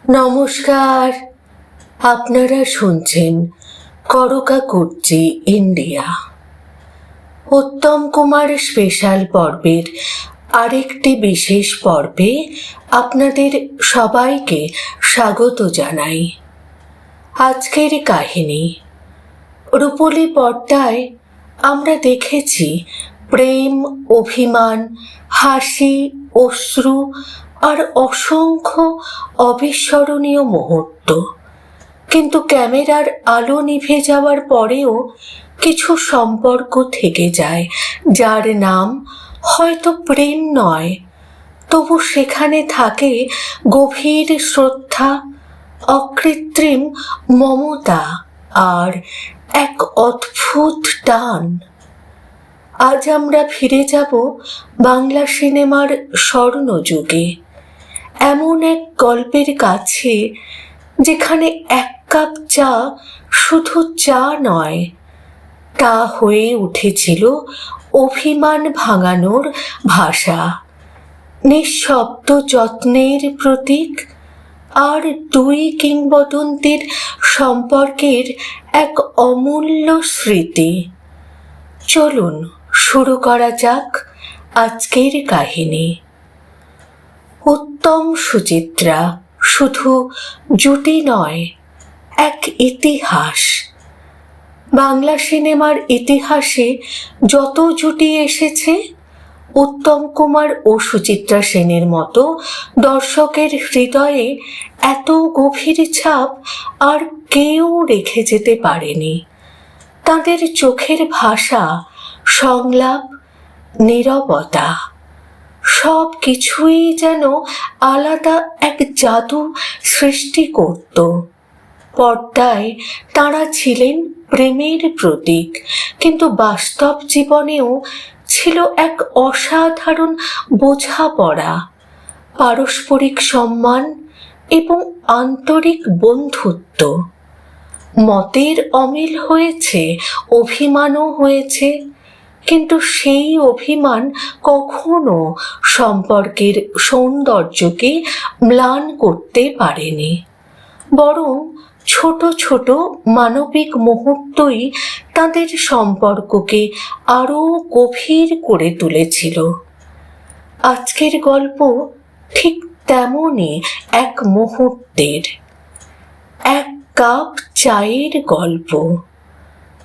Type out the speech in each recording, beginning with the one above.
নমস্কার। আপনারা শুনছেন করকাকুর্চি ইন্ডিয়া। উত্তম কুমার স্পেশাল পর্বের আরেকটি বিশেষ পর্বে আপনাদের সবাইকে স্বাগত জানাই। আজকের কাহিনী রূপলী পর্দায় আমরা দেখেছি প্রেম, অভিমান, হাসি, অশ্রু আর অসংখ্য অবিস্মরণীয় মুহূর্ত। কিন্তু ক্যামেরার আলো নিভে যাওয়ার পরেও কিছু সম্পর্ক থেকে যায়, যার নাম হয়তো প্রেম নয়, তবু সেখানে থাকে গভীর শ্রদ্ধা, অকৃত্রিম মমতা আর এক অদ্ভুত টান। আজ আমরা ফিরে যাব বাংলা সিনেমার স্বর্ণযুগে, এমন এক গল্পের কাছে যেখানে এক কাপ চা শুধু চা নয়, তা হয়ে উঠেছিল অভিমান ভাঙানোর ভাষা, নিঃশব্দ যত্নের প্রতীক আর দুই কিংবদন্তির সম্পর্কের এক অমূল্য স্মৃতি। চলুন শুরু করা যাক আজকের কাহিনী। উত্তম সুচিত্রা শুধু জুটি নয়, এক ইতিহাস। বাংলা সিনেমার ইতিহাসে যত জুটি এসেছে, উত্তম কুমার ও সুচিত্রা সেনের মতো দর্শকের হৃদয়ে এত গভীর ছাপ আর কেউ রেখে যেতে পারেনি। তাদের চোখের ভাষা, সংলাপ, নীরবতা, সব কিছুই যেন আলাদা এক জাদু সৃষ্টি করত। পর্দায় তাঁরা ছিলেন প্রেমের প্রতীক, কিন্তু বাস্তব জীবনেও ছিল এক অসাধারণ বোঝাপড়া, পারস্পরিক সম্মান এবং আন্তরিক বন্ধুত্ব। মতের অমিল হয়েছে, অভিমানও হয়েছে, কিন্তু সেই অভিমান কখনো সম্পর্কের সৌন্দর্যকে ম্লান করতে পারেনি, বরং ছোট ছোট মানবিক মুহূর্তই তাদের সম্পর্ককে আরো গভীর করে তুলেছিল। আজকের গল্প ঠিক তেমনই এক মুহূর্তের, এক কাপ চায়ের গল্প।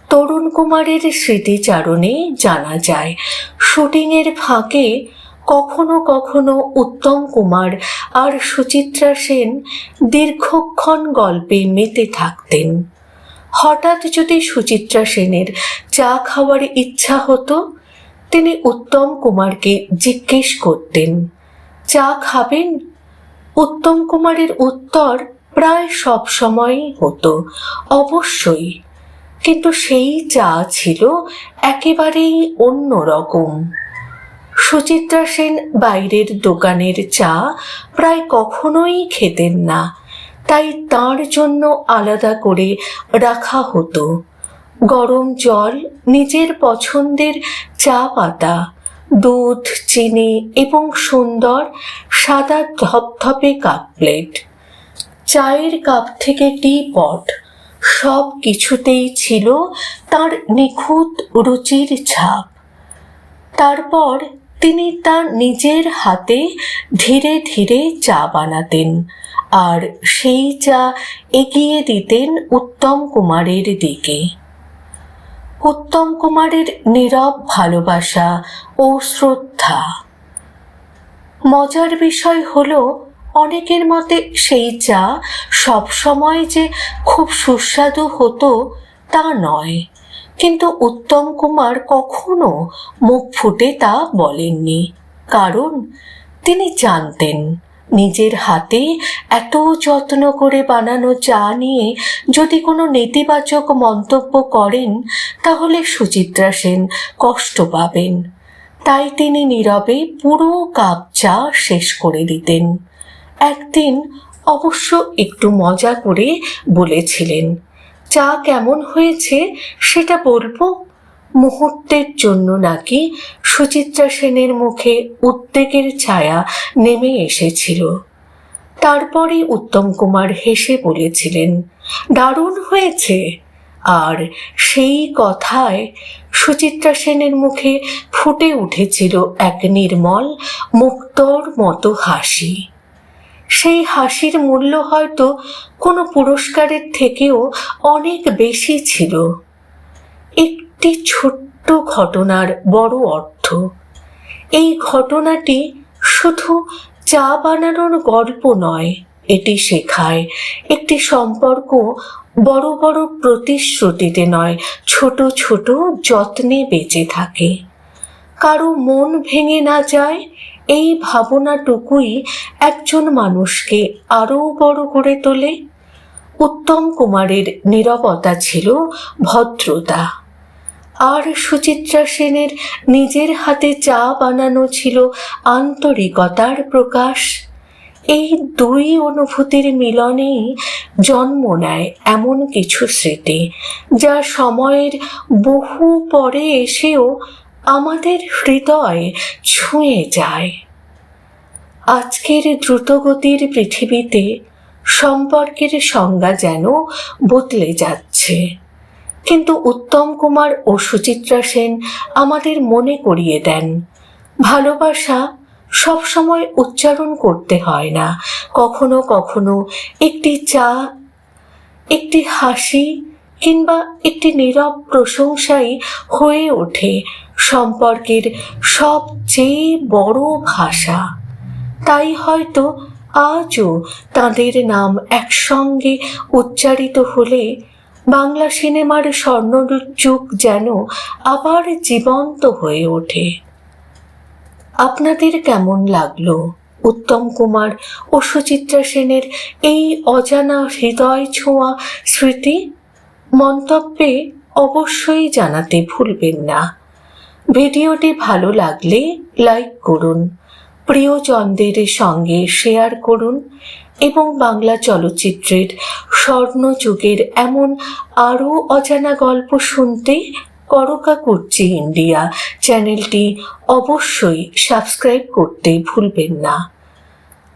তরুণ কুমারের স্মৃতিচারণে জানা যায়, শুটিংয়ের ফাঁকে কখনো কখনো উত্তম কুমার আর সুচিত্রা সেন দীর্ঘক্ষণ গল্পে মেতে থাকতেন। হঠাৎ যদি সুচিত্রা সেনের চা খাওয়ার ইচ্ছা হতো, তিনি উত্তম কুমারকে জিজ্ঞেস করতেন, চা খাবেন? উত্তম কুমারের উত্তর প্রায় সব সময়ই হতো, অবশ্যই। কিন্তু সেই চা ছিল একেবারেই অন্য রকম। সুচিত্রা সেন বাইরের দোকানের চা প্রায় কখনোই খেতেন না, তাই তাঁর জন্য আলাদা করে রাখা হতো গরম জল, নিজের পছন্দের চা পাতা, দুধ, চিনি এবং সুন্দর সাদা ধপধপে কাপ প্লেট। চায়ের কাপ থেকে টি পট, সব কিছুতেই ছিল তার নিখুঁত রুচির ছাপ। তারপর তিনি তার নিজের হাতে ধীরে ধীরে চা বানাতেন আর সেই চা এগিয়ে দিতেন উত্তম কুমারের দিকে। উত্তম কুমারের নীরব ভালোবাসা ও শ্রদ্ধা। মজার বিষয় হলো, অনেকের মতে সেই চা সবসময় যে খুব সুস্বাদু হতো তা নয়, কিন্তু উত্তম কুমার কখনো মুখ ফুটে তা বলেননি, কারণ তিনি জানতেন নিজের হাতে এত যত্ন করে বানানো চা নিয়ে যদি কোনো নেতিবাচক মন্তব্য করেন, তাহলে সুচিত্রা সেন কষ্ট পাবেন। তাই তিনি নীরবে পুরো কাপ চা শেষ করে দিতেন। একদিন অবশ্য একটু মজা করে বলেছিলেন, চা কেমন হয়েছে সেটা বলবো? মুহূর্তের জন্য নাকি সুচিত্রা সেনের মুখে উদ্বেগের ছায়া নেমে এসেছিল। তারপরে উত্তম কুমার হেসে বলেছিলেন, দারুণ হয়েছে। আর সেই কথায় সুচিত্রা সেনের মুখে ফুটে উঠেছিল এক নির্মল মুক্তোর মতো হাসি। সেই হাসির মূল্য হয়তো কোনো পুরস্কারের থেকেও অনেক বেশি ছিল। একটি ছোট্ট ঘটনার বড় অর্থ। এই ঘটনাটি শুধু চা বানানোর গল্প নয়, এটি শেখায় একটি সম্পর্ক বড় বড় প্রতিশ্রুতিতে নয়, ছোট ছোট যত্নে বেঁচে থাকে। কারো মন ভেঙে না যায়, এই ভাবনাটুকুই একজন মানুষকে আরও বড় করে তোলে। উত্তম কুমারের নীরবতা ছিল ভদ্রতা, আর সুচিত্রা সেনের নিজের হাতে চা বানানো ছিল আন্তরিকতার প্রকাশ। এই দুই অনুভূতির মিলনেই জন্ম নেয় এমন কিছু স্মৃতি, যা সময়ের বহু পরে এসেও আমাদের হৃদয় ছুঁয়ে যায়। আজকের দ্রুতগতির পৃথিবীতে সম্পর্কের সংজ্ঞা যেন বদলে যাচ্ছে, কিন্তু উত্তম কুমার ও সুচিত্রা সেন আমাদের মনে করিয়ে দেন, ভালোবাসা সবসময় উচ্চারণ করতে হয় না। কখনো কখনো একটি চা, একটি হাসি কিংবা একটি নীরব প্রশংসাই হয়ে ওঠে সম্পর্কের সবচেয়ে বড় ভাষা। তাই হয়তো আজও তাঁদের নাম একসঙ্গে উচ্চারিত হলে বাংলা সিনেমার স্বর্ণযুগ যেন আবার জীবন্ত হয়ে ওঠে। আপনাদের কেমন লাগলো উত্তম কুমার ও সুচিত্রা সেনের এই অজানা হৃদয় ছোঁয়া স্মৃতি? মন্তব্যে অবশ্যই জানাতে ভুলবেন না। ভিডিওটি ভালো লাগলে লাইক করুন, প্রিয়জনদের সঙ্গে শেয়ার করুন এবং বাংলা চলচ্চিত্রের স্বর্ণযুগের এমন আরও অজানা গল্প শুনতে করকা কুর্চি ইন্ডিয়া চ্যানেলটি অবশ্যই সাবস্ক্রাইব করতে ভুলবেন না।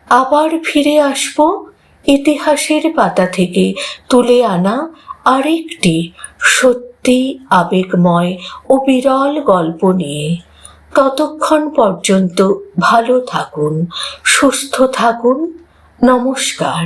আবার ফিরে আসব ইতিহাসের পাতা থেকে তুলে আনা আরেকটি সত্যি আবেগময় ও বিরল গল্প নিয়ে। ততক্ষণ পর্যন্ত ভালো থাকুন, সুস্থ থাকুন। নমস্কার।